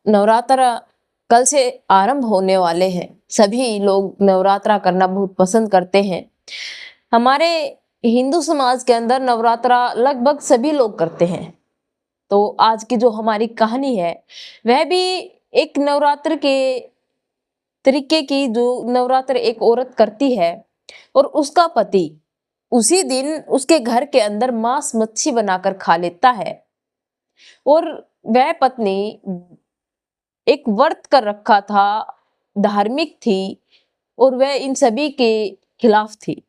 नवरात्र कल से आरंभ होने वाले हैं। सभी लोग नवरात्रा करना बहुत पसंद करते हैं। हमारे हिंदू समाज के अंदर नवरात्रा लगभग सभी लोग करते हैं। तो आज की जो हमारी कहानी है वह भी एक नवरात्र के तरीके की, जो नवरात्र एक औरत करती है और उसका पति उसी दिन उसके घर के अंदर मांस मच्छी बनाकर खा लेता है। और वह पत्नी एक व्रत कर रखा था, धार्मिक थी और वह इन सभी के खिलाफ थी।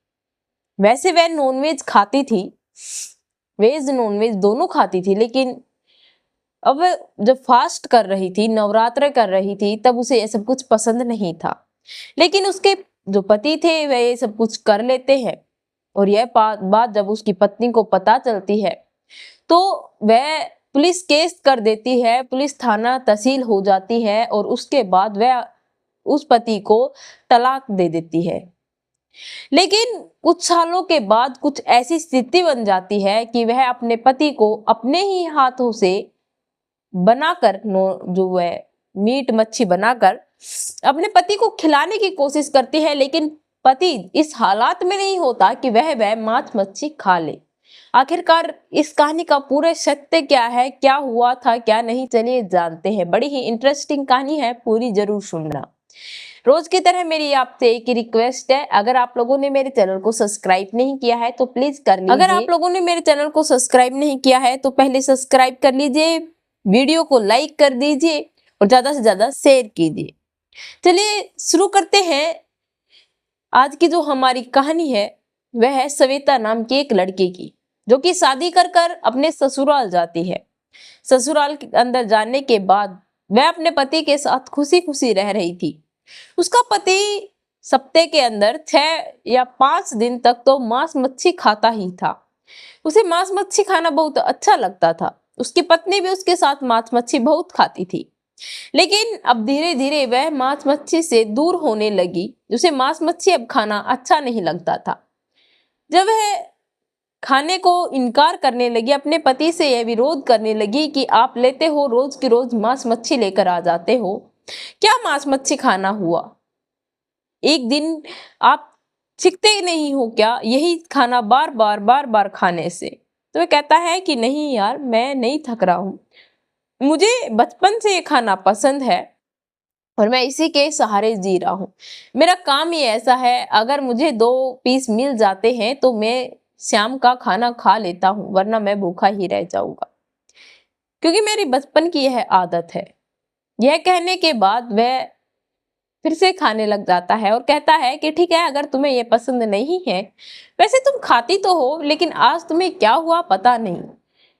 वैसे वह नॉनवेज खाती थी, वेज नॉनवेज दोनों खाती थी, लेकिन अब जब फास्ट कर रही थी, नवरात्र कर रही थी, तब उसे ये सब कुछ पसंद नहीं था। लेकिन उसके जो पति थे वह ये सब कुछ कर लेते हैं। और यह बात जब उसकी पत्नी को पता चलती है तो वह पुलिस केस कर देती है, पुलिस थाना तहसील हो जाती है और उसके बाद वह उस पति को तलाक दे देती है। लेकिन कुछ सालों के बाद कुछ ऐसी स्थिति बन जाती है कि वह अपने पति को अपने ही हाथों से बनाकर जो है मीट मच्छी बनाकर अपने पति को खिलाने की कोशिश करती है। लेकिन पति इस हालात में नहीं होता कि वह मांस मच्छी खा ले। आखिरकार इस कहानी का पूरा सत्य क्या है, क्या हुआ था क्या नहीं, चलिए जानते हैं। बड़ी ही इंटरेस्टिंग कहानी है, पूरी जरूर सुनना। रोज की तरह मेरी आपसे एक ही रिक्वेस्ट है, अगर आप लोगों ने मेरे चैनल को सब्सक्राइब नहीं किया है तो प्लीज कर लीजिए। अगर आप लोगों ने मेरे चैनल को सब्सक्राइब नहीं किया है तो पहले सब्सक्राइब कर लीजिए, वीडियो को लाइक कर दीजिए और ज्यादा से ज्यादा शेयर कीजिए। चलिए शुरू करते हैं। आज की जो हमारी कहानी है वह है सविता नाम की एक लड़की की, जो कि शादी कर कर अपने ससुराल जाती है। ससुराल के अंदर जाने के बाद वह अपने पति के साथ खुशी खुशी रह रही थी। उसका पति सप्ताह के अंदर 6 या 5 दिन तक तो मांस मच्छी खाता ही था। उसे मांस मच्छी खाना बहुत अच्छा लगता था। उसकी पत्नी भी उसके साथ मांस मच्छी बहुत खाती थी। लेकिन अब धीरे धीरे वह मांस मच्छी से दूर होने लगी। उसे मांस मच्छी अब खाना अच्छा नहीं लगता था। जब वह खाने को इनकार करने लगी, अपने पति से यह विरोध करने लगी कि आप लेते हो रोज की रोज मांस मच्छी लेकर आ जाते हो, क्या मांस मच्छी खाना हुआ? एक दिन आप सीखते ही नहीं हो क्या यही खाना बार बार खाने से? तो वह कहता है कि नहीं यार, मैं नहीं थक रहा हूं, मुझे बचपन से ये खाना पसंद है और मैं इसी के सहारे जी रहा हूँ। मेरा काम ही ऐसा है, अगर मुझे 2 पीस मिल जाते हैं तो मैं शाम का खाना खा लेता हूँ, वरना मैं भूखा ही रह जाऊंगा, क्योंकि मेरी बचपन की यह आदत है। यह कहने के बाद वह फिर से खाने लग जाता है और कहता है कि ठीक है, अगर तुम्हें ये पसंद नहीं है, वैसे तुम खाती तो हो, लेकिन आज तुम्हें क्या हुआ पता नहीं।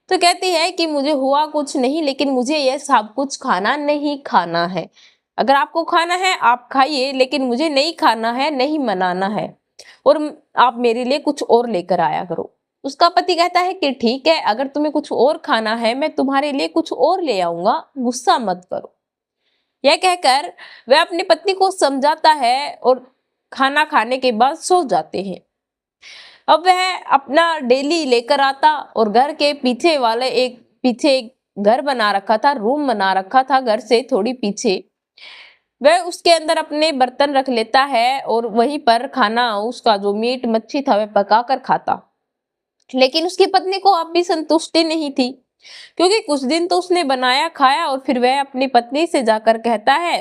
तो कहती है कि मुझे हुआ कुछ नहीं, लेकिन मुझे यह सब कुछ खाना नहीं खाना है। अगर आपको खाना है आप खाइए, लेकिन मुझे नहीं खाना है, नहीं मनाना है, और आप मेरे लिए कुछ और लेकर आया करो। उसका पति कहता है कि ठीक है, अगर तुम्हें कुछ और खाना है मैं तुम्हारे लिए कुछ और ले आऊंगा, गुस्सा मत करो। यह कहकर वह अपनी पत्नी को समझाता है और खाना खाने के बाद सो जाते हैं। अब वह अपना डेली लेकर आता और घर के पीछे एक घर बना रखा था, रूम बना रखा था घर से थोड़ी पीछे। वह उसके अंदर अपने बर्तन रख लेता है और वहीं पर खाना, उसका जो मीट मच्छी था वह पका कर खाता। लेकिन उसकी पत्नी को अब भी संतुष्टि नहीं थी, क्योंकि कुछ दिन तो उसने बनाया खाया और फिर वह अपनी पत्नी से जाकर कहता है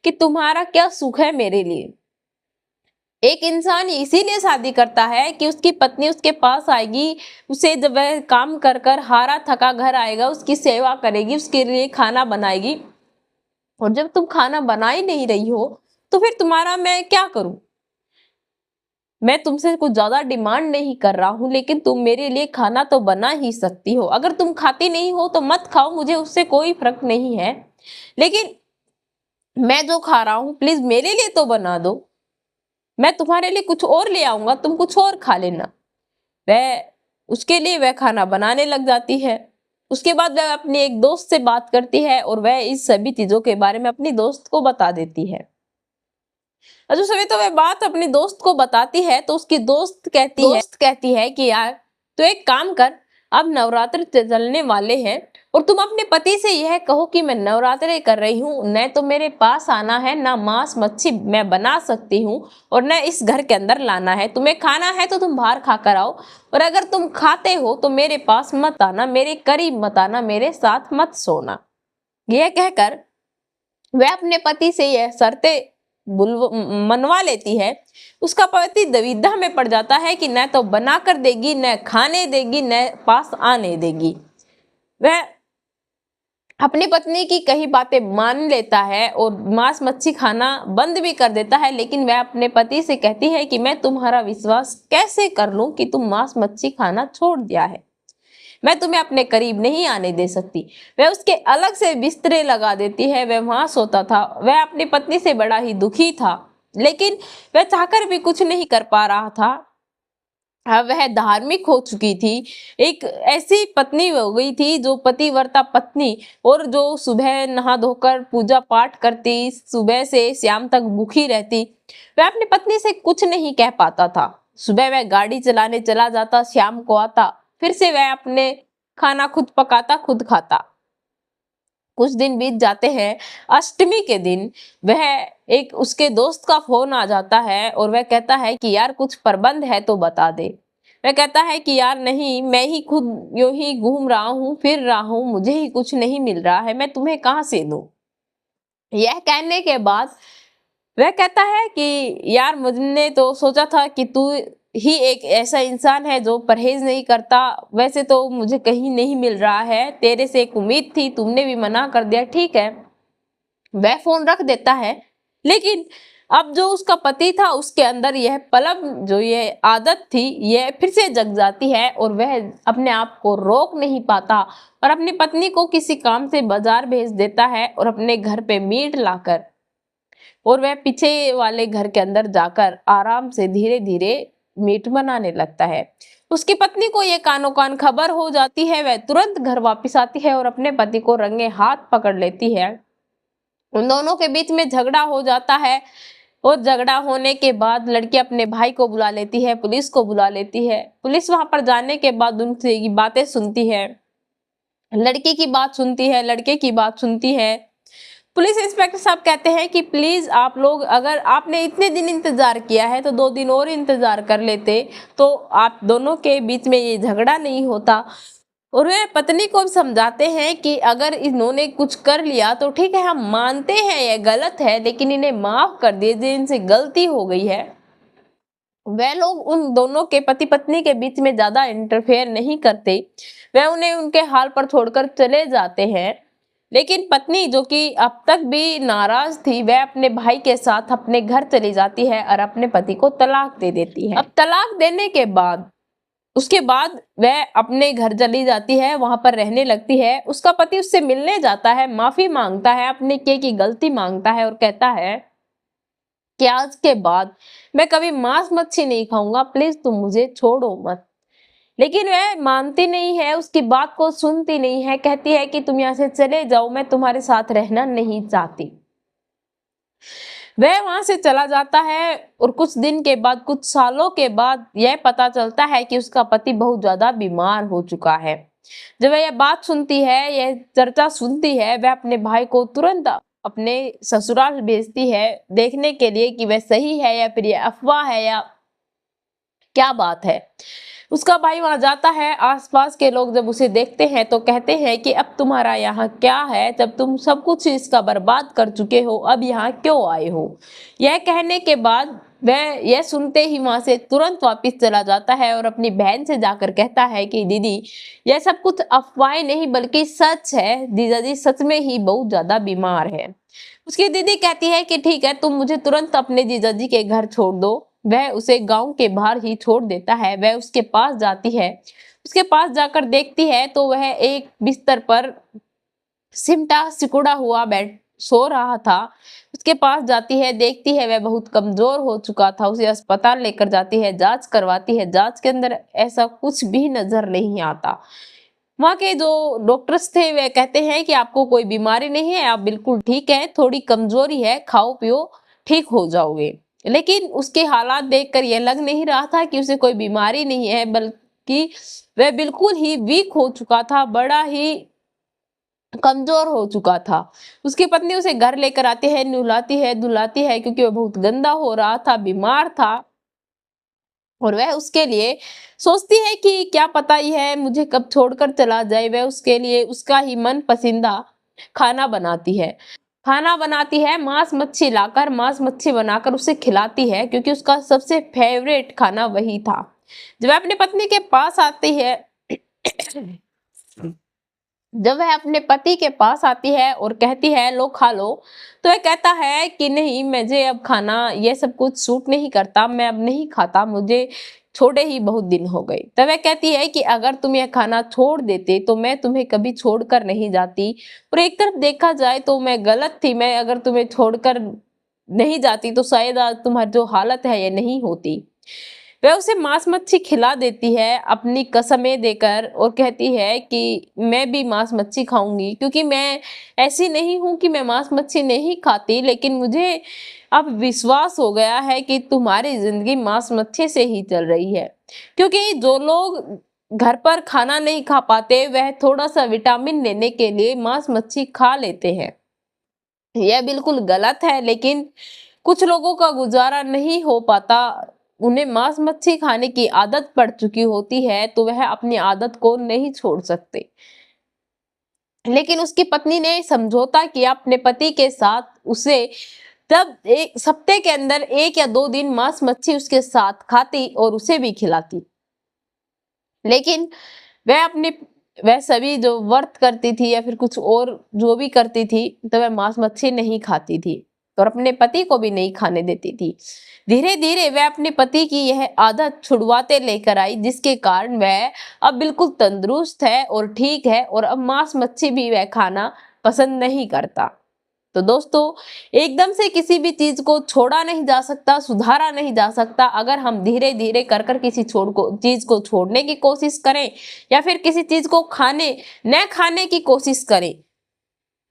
कि तुम्हारा क्या सुख है मेरे लिए। एक इंसान इसीलिए शादी करता है कि उसकी पत्नी उसके पास आएगी, उसे जब वह काम कर कर हारा थका घर आएगा, उसकी सेवा करेगी, उसके लिए खाना बनाएगी। और जब तुम खाना बना ही नहीं रही हो तो फिर तुम्हारा मैं क्या करूं? मैं तुमसे कुछ ज्यादा डिमांड नहीं कर रहा हूं, लेकिन तुम मेरे लिए खाना तो बना ही सकती हो। अगर तुम खाती नहीं हो तो मत खाओ, मुझे उससे कोई फर्क नहीं है, लेकिन मैं जो खा रहा हूं प्लीज मेरे लिए तो बना दो। मैं तुम्हारे लिए कुछ और ले आऊंगा, तुम कुछ और खा लेना। वह उसके लिए वह खाना बनाने लग जाती है। उसके बाद वह अपनी एक दोस्त से बात करती है और वह इस सभी चीजों के बारे में अपनी दोस्त को बता देती है। और उस समय तो वह बात अपनी दोस्त को बताती है तो उसकी दोस्त कहती है कि यार तो एक काम कर, अब नवरात्र चलने वाले हैं और तुम अपने पति से यह कहो कि मैं नवरात्रे कर रही हूँ, न तो मेरे पास आना है, ना मांस मच्छी मैं बना सकती हूँ और न इस घर के अंदर लाना है। तुम्हें खाना है तो तुम बाहर खाकर आओ, और अगर तुम खाते हो तो मेरे पास मत आना, मेरे करीब मत आना, मेरे साथ मत सोना। यह कहकर वह अपने पति से यह शर्तें मनवा लेती है। उसका पति दुविधा में पड़ जाता है कि न तो बना कर देगी, न खाने देगी, न पास आने देगी। वह अपनी पत्नी की कही बातें मान लेता है और मांस मच्छी खाना बंद भी कर देता है, लेकिन वह अपने पति से कहती है कि मैं तुम्हारा विश्वास कैसे कर लूं कि तुम मांस मच्छी खाना छोड़ दिया है, मैं तुम्हें अपने करीब नहीं आने दे सकती। वह उसके अलग से बिस्तरे लगा देती है, वह वहां सोता था। वह अपनी पत्नी से बड़ा ही दुखी था, लेकिन वह चाहकर भी कुछ नहीं कर पा रहा था। वह धार्मिक हो चुकी थी, एक ऐसी पत्नी हो गई थी जो पतिव्रता पत्नी, और जो सुबह नहा धोकर पूजा पाठ करती, सुबह से शाम तक भूखी रहती। वह अपनी पत्नी से कुछ नहीं कह पाता था। सुबह वह गाड़ी चलाने चला जाता, शाम को आता, फिर से वह अपने खाना खुद पकाता खुद खाता। कुछ दिन बीत जाते हैं। अष्टमी के दिन वह एक उसके दोस्त का फोन आ जाता है और वह कहता है कि यार कुछ प्रबंध है तो बता दे। वह कहता है कि यार नहीं, मैं ही खुद यूं ही घूम रहा हूँ, फिर रहा हूँ, मुझे ही कुछ नहीं मिल रहा है, मैं तुम्हें कहाँ से दूं। यह कहने के बाद वह कहता है कि यार मुझने तो सोचा था कि तू ही एक ऐसा इंसान है जो परहेज नहीं करता, वैसे तो मुझे कहीं नहीं मिल रहा है, तेरे से एक उम्मीद थी, तुमने भी मना कर दिया, ठीक है। वह फोन रख देता है, लेकिन अब जो उसका पति था उसके अंदर यह पलब, जो ये आदत थी, यह फिर से जग जाती है और वह अपने आप को रोक नहीं पाता और अपनी पत्नी को किसी काम से बाजार भेज देता है और अपने घर पे मीट लाकर, और वह पीछे वाले घर के अंदर जाकर आराम से धीरे धीरे मीट बनाने लगता है। उसकी पत्नी को यह कानो कान खबर हो जाती है। वह तुरंत घर वापस आती है और अपने पति को रंगे हाथ पकड़ लेती है। उन दोनों के बीच में झगड़ा हो जाता है और झगड़ा होने के बाद लड़की अपने भाई को बुला लेती है, पुलिस को बुला लेती है। पुलिस वहां पर जाने के बाद उनसे बातें सुनती है, लड़की की बात सुनती है, लड़के की बात सुनती है। पुलिस इंस्पेक्टर साहब कहते हैं कि प्लीज आप लोग, अगर आपने इतने दिन इंतजार किया है तो 2 दिन और इंतजार कर लेते तो आप दोनों के बीच में ये झगड़ा नहीं होता। और वे पत्नी को समझाते हैं कि अगर इन्होंने कुछ कर लिया तो ठीक है, हम मानते हैं ये गलत है, लेकिन इन्हें माफ कर दीजिए, इनसे गलती हो गई है। वह लोग उन दोनों के पति पत्नी के बीच में ज्यादा इंटरफेयर नहीं करते, वह उन्हें उनके हाल पर छोड़कर चले जाते हैं। लेकिन पत्नी, जो कि अब तक भी नाराज थी, वह अपने भाई के साथ अपने घर चली जाती है और अपने पति को तलाक दे देती है। अब तलाक देने के बाद उसके बाद वह अपने घर चली जाती है, वहां पर रहने लगती है। उसका पति उससे मिलने जाता है, माफी मांगता है, अपने किए की गलती मांगता है और कहता है कि आज के बाद मैं कभी मांस मच्छी नहीं खाऊंगा, प्लीज तुम मुझे छोड़ो मत। लेकिन वह मानती नहीं है, उसकी बात को सुनती नहीं है, कहती है कि तुम यहाँ से चले जाओ, मैं तुम्हारे साथ रहना नहीं चाहती। वह वहां से चला जाता है और कुछ दिन के बाद, कुछ सालों के बाद यह पता चलता है कि उसका पति बहुत ज्यादा बीमार हो चुका है। जब वह यह बात सुनती है, यह चर्चा सुनती है, वह अपने भाई को तुरंत अपने ससुराल भेजती है देखने के लिए कि वह सही है या फिर यह अफवाह है या क्या बात है। उसका भाई वहां जाता है। आसपास के लोग जब उसे देखते हैं तो कहते हैं कि अब तुम्हारा यहाँ क्या है, जब तुम सब कुछ इसका बर्बाद कर चुके हो, अब यहाँ क्यों आए हो। यह कहने के बाद वह यह सुनते ही वहां से तुरंत वापस चला जाता है और अपनी बहन से जाकर कहता है कि दीदी, यह सब कुछ अफवाहें नहीं बल्कि सच है, जीजाजी सच में ही बहुत ज्यादा बीमार है। उसकी दीदी कहती है कि ठीक है, तुम मुझे तुरंत अपने जीजाजी के घर छोड़ दो। वह उसे गांव के बाहर ही छोड़ देता है। वह उसके पास जाती है, उसके पास जाकर देखती है तो वह एक बिस्तर पर सिमटा सिकुड़ा हुआ बेड सो रहा था। उसके पास जाती है, देखती है वह बहुत कमजोर हो चुका था। उसे अस्पताल लेकर जाती है, जांच करवाती है। जांच के अंदर ऐसा कुछ भी नजर नहीं आता। वहां के जो डॉक्टर्स थे वह कहते हैं कि आपको कोई बीमारी नहीं है, आप बिल्कुल ठीक है, थोड़ी कमजोरी है, खाओ पियो ठीक हो जाओगे। लेकिन उसके हालात देखकर यह लग नहीं रहा था कि उसे कोई बीमारी नहीं है, बल्कि वह बिल्कुल ही वीक हो चुका था, बड़ा ही कमजोर हो चुका था। उसकी पत्नी उसे घर लेकर आती है, नहलाती है, धुलाती है क्योंकि वह बहुत गंदा हो रहा था, बीमार था और वह उसके लिए सोचती है कि क्या पता यह मुझे कब छोड़कर चला जाए। वह उसके लिए उसका ही मन पसंदीदा खाना बनाती है। खाना बनाती है, मांस मच्छी लाकर, मांस मच्छी बनाकर उसे खिलाती है क्योंकि उसका सबसे फेवरेट खाना वही था। जब वह अपनी पत्नी के पास आती है जब वह अपने पति के पास आती है और कहती है लो खा लो, तो वह कहता है कि नहीं, मुझे अब खाना ये सब कुछ सूट नहीं करता, मैं अब नहीं खाता, मुझे छोड़े ही बहुत दिन हो गए। तब वह कहती है कि अगर तुम यह खाना छोड़ देते तो मैं तुम्हें कभी छोड़कर नहीं जाती, और एक तरफ देखा जाए तो मैं गलत थी, मैं अगर तुम्हें छोड़कर नहीं जाती तो शायद आज तुम्हारी जो हालत है ये नहीं होती। वह उसे मांस मच्छी खिला देती है अपनी कसमें देकर और कहती है कि मैं भी मांस मच्छी खाऊंगी, क्योंकि मैं ऐसी नहीं हूं कि मैं मांस मच्छी नहीं खाती, लेकिन मुझे अब विश्वास हो गया है कि तुम्हारी जिंदगी मांस मच्छी से ही चल रही है। क्योंकि जो लोग घर पर खाना नहीं खा पाते वह थोड़ा सा विटामिन लेने के लिए मांस मच्छी खा लेते हैं। यह बिल्कुल गलत है, लेकिन कुछ लोगों का गुजारा नहीं हो पाता, उन्हें मांस मच्छी खाने की आदत पड़ चुकी होती है तो वह अपनी आदत को नहीं छोड़ सकते। लेकिन उसकी पत्नी ने समझौता किया अपने पति के साथ, उसे तब एक हफ्ते के अंदर 1 या 2 दिन मांस मच्छी उसके साथ खाती और उसे भी खिलाती। लेकिन वह अपने वह सभी जो व्रत करती थी या फिर कुछ और जो भी करती थी, तो वह मांस मच्छी नहीं खाती थी और अपने पति को भी नहीं खाने देती थी। धीरे धीरे वह अपने पति की यह आदत छुड़वाते लेकर आई, जिसके कारण वह अब बिल्कुल तंदुरुस्त है और ठीक है और अब मांस मच्छी भी वह खाना पसंद नहीं करता। तो दोस्तों, एकदम से किसी भी चीज को छोड़ा नहीं जा सकता, सुधारा नहीं जा सकता। अगर हम धीरे धीरे कर कर किसी चीज को छोड़ने की कोशिश करें या फिर किसी चीज को न खाने की कोशिश करें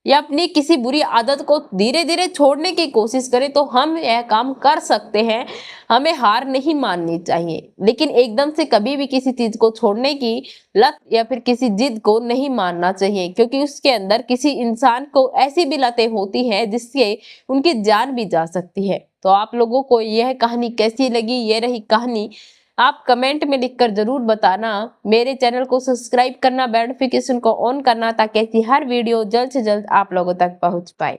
या अपनी किसी बुरी आदत को धीरे धीरे छोड़ने की कोशिश करें तो हम यह काम कर सकते हैं। हमें हार नहीं माननी चाहिए, लेकिन एकदम से कभी भी किसी चीज को छोड़ने की लत या फिर किसी जिद को नहीं मानना चाहिए, क्योंकि उसके अंदर किसी इंसान को ऐसी भी लतें होती हैं जिससे उनकी जान भी जा सकती है। तो आप लोगों को यह कहानी कैसी लगी, ये रही कहानी, आप कमेंट में लिखकर जरूर बताना। मेरे चैनल को सब्सक्राइब करना, बेल नोटिफिकेशन को ऑन करना ताकि ऐसी हर वीडियो जल्द से जल्द आप लोगों तक पहुंच पाए।